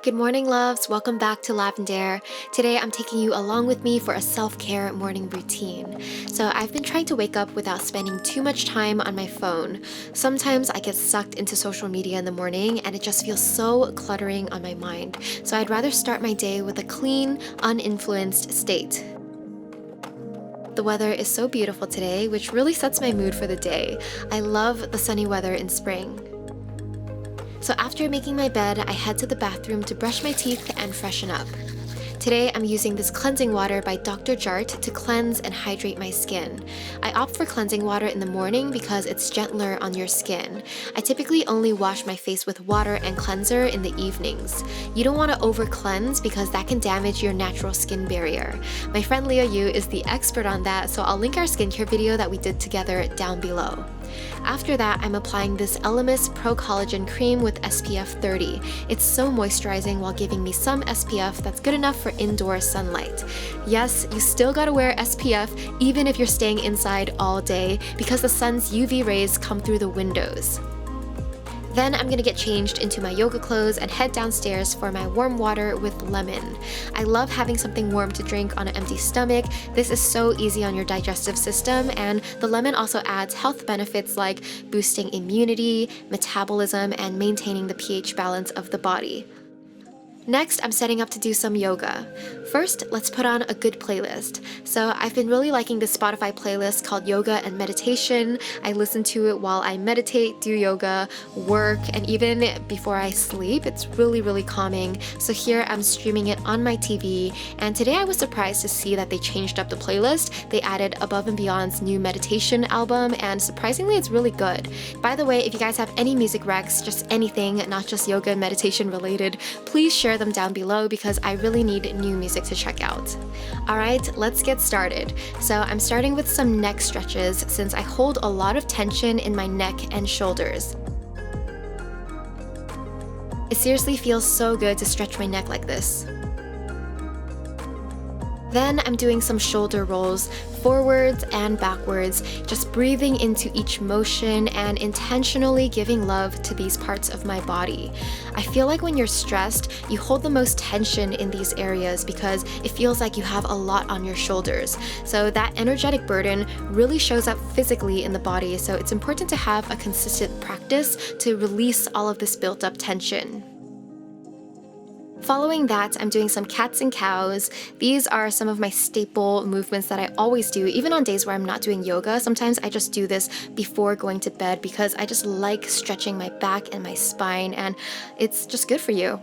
Good morning, loves. Welcome back to Lavendaire. Today, I'm taking you along with me for a self-care morning routine. So I've been trying to wake up without spending too much time on my phone. Sometimes I get sucked into social media in the morning and it just feels so cluttering on my mind. So I'd rather start my day with a clean, uninfluenced state. The weather is so beautiful today, which really sets my mood for the day. I love the sunny weather in spring. So after making my bed, I head to the bathroom to brush my teeth and freshen up. Today, I'm using this cleansing water by Dr. Jart to cleanse and hydrate my skin. I opt for cleansing water in the morning because it's gentler on your skin. I typically only wash my face with water and cleanser in the evenings. You don't want to over-cleanse because that can damage your natural skin barrier. My friend Leah Yu is the expert on that, so I'll link our skincare video that we did together down below. After that, I'm applying this Elemis Pro Collagen Cream with SPF 30. It's so moisturizing while giving me some SPF that's good enough for indoor sunlight. Yes, you still gotta wear SPF even if you're staying inside all day because the sun's UV rays come through the windows. Then I'm gonna get changed into my yoga clothes and head downstairs for my warm water with lemon. I love having something warm to drink on an empty stomach. This is so easy on your digestive system, and the lemon also adds health benefits like boosting immunity, metabolism, and maintaining the pH balance of the body. Next, I'm setting up to do some yoga. First, let's put on a good playlist. So I've been really liking this Spotify playlist called Yoga and Meditation. I listen to it while I meditate, do yoga, work, and even before I sleep. It's really calming. So here I'm streaming it on my TV, and today I was surprised to see that they changed up the playlist. They added Above and Beyond's new meditation album, and surprisingly, it's really good. By the way, if you guys have any music recs, just anything, not just yoga and meditation related, please share them down below because I really need new music to check out. Alright, let's get started. So I'm starting with some neck stretches since I hold a lot of tension in my neck and shoulders. It seriously feels so good to stretch my neck like this. Then I'm doing some shoulder rolls, forwards and backwards, just breathing into each motion and intentionally giving love to these parts of my body. I feel like when you're stressed, you hold the most tension in these areas because it feels like you have a lot on your shoulders. So that energetic burden really shows up physically in the body, so it's important to have a consistent practice to release all of this built up tension. Following that, I'm doing some cats and cows. These are some of my staple movements that I always do, even on days where I'm not doing yoga. Sometimes I just do this before going to bed because I just like stretching my back and my spine, and it's just good for you.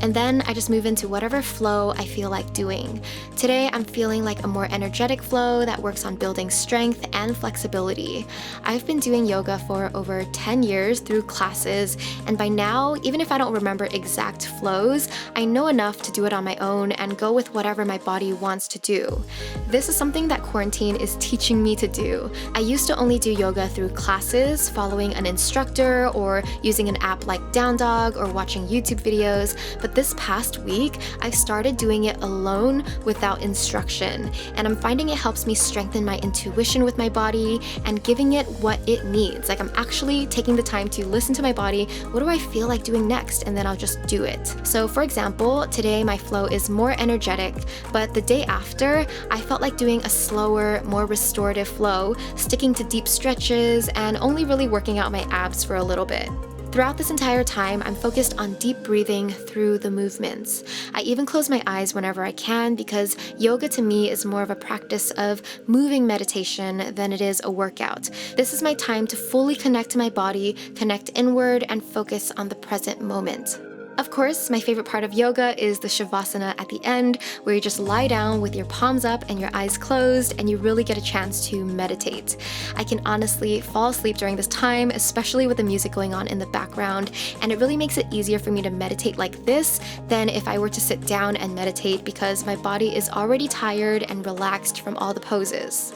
And then I just move into whatever flow I feel like doing. Today, I'm feeling like a more energetic flow that works on building strength and flexibility. I've been doing yoga for over 10 years through classes, and by now, even if I don't remember exact flows, I know enough to do it on my own and go with whatever my body wants to do. This is something that quarantine is teaching me to do. I used to only do yoga through classes, following an instructor, or using an app like Down Dog or watching YouTube videos, but this past week, I've started doing it alone without instruction, and I'm finding it helps me strengthen my intuition with my body and giving it what it needs. Like I'm actually taking the time to listen to my body. What do I feel like doing next? And then I'll just do it. So for example, today my flow is more energetic, but the day after, I felt like doing a slower, more restorative flow, sticking to deep stretches and only really working out my abs for a little bit. Throughout this entire time, I'm focused on deep breathing through the movements. I even close my eyes whenever I can because yoga to me is more of a practice of moving meditation than it is a workout. This is my time to fully connect to my body, connect inward, and focus on the present moment. Of course, my favorite part of yoga is the shavasana at the end, where you just lie down with your palms up and your eyes closed, and you really get a chance to meditate. I can honestly fall asleep during this time, especially with the music going on in the background, and it really makes it easier for me to meditate like this than if I were to sit down and meditate because my body is already tired and relaxed from all the poses.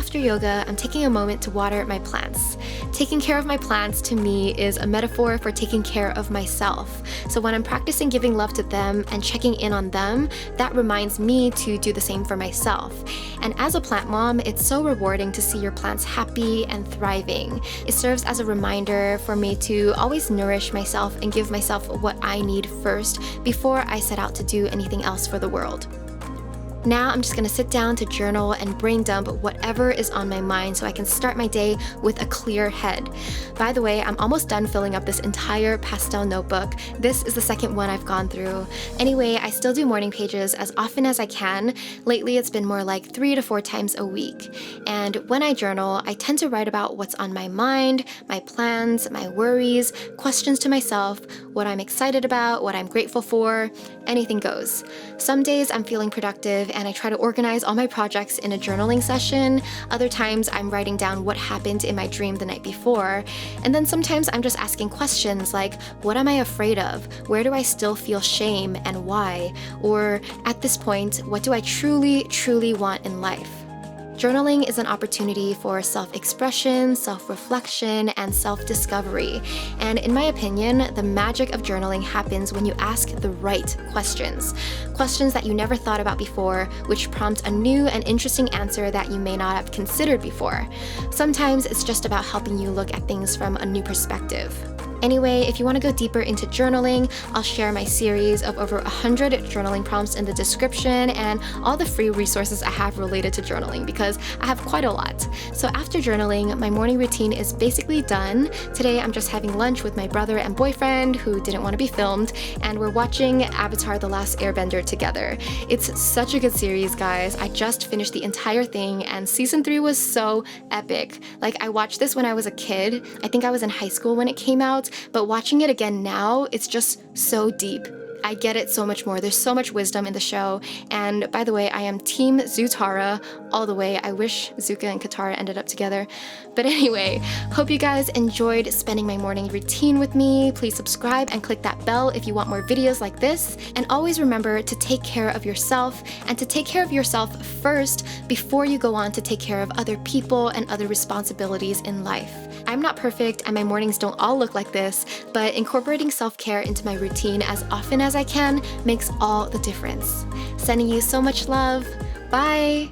after yoga, I'm taking a moment to water my plants. Taking care of my plants to me is a metaphor for taking care of myself. So when I'm practicing giving love to them and checking in on them, that reminds me to do the same for myself. And as a plant mom, it's so rewarding to see your plants happy and thriving. It serves as a reminder for me to always nourish myself and give myself what I need first before I set out to do anything else for the world. Now I'm just gonna sit down to journal and brain dump whatever is on my mind so I can start my day with a clear head. By the way, I'm almost done filling up this entire pastel notebook. This is the second one I've gone through. Anyway, I still do morning pages as often as I can. Lately, it's been more like 3 to 4 times a week. And when I journal, I tend to write about what's on my mind, my plans, my worries, questions to myself, what I'm excited about, what I'm grateful for, anything goes. Some days I'm feeling productive and I try to organize all my projects in a journaling session. Other times I'm writing down what happened in my dream the night before. And then sometimes I'm just asking questions like, what am I afraid of? Where do I still feel shame and why? Or at this point, what do I truly, truly want in life? Journaling is an opportunity for self-expression, self-reflection, and self-discovery. And in my opinion, the magic of journaling happens when you ask the right questions. Questions that you never thought about before, which prompt a new and interesting answer that you may not have considered before. Sometimes it's just about helping you look at things from a new perspective. Anyway, if you want to go deeper into journaling, I'll share my series of over 100 journaling prompts in the description and all the free resources I have related to journaling because I have quite a lot. So after journaling, my morning routine is basically done. Today I'm just having lunch with my brother and boyfriend who didn't want to be filmed, and we're watching Avatar: The Last Airbender together. It's such a good series, guys. I just finished the entire thing and season 3 was so epic. Like, I watched this when I was a kid. I think I was in high school when it came out. But watching it again now, it's just so deep. I get it so much more. There's so much wisdom in the show. And by the way, I am Team Zutara all the way. I wish Zuka and Katara ended up together. But anyway, hope you guys enjoyed spending my morning routine with me. Please subscribe and click that bell if you want more videos like this. And always remember to take care of yourself and to take care of yourself first before you go on to take care of other people and other responsibilities in life. I'm not perfect and my mornings don't all look like this, but incorporating self-care into my routine as often as I can makes all the difference. Sending you so much love. Bye!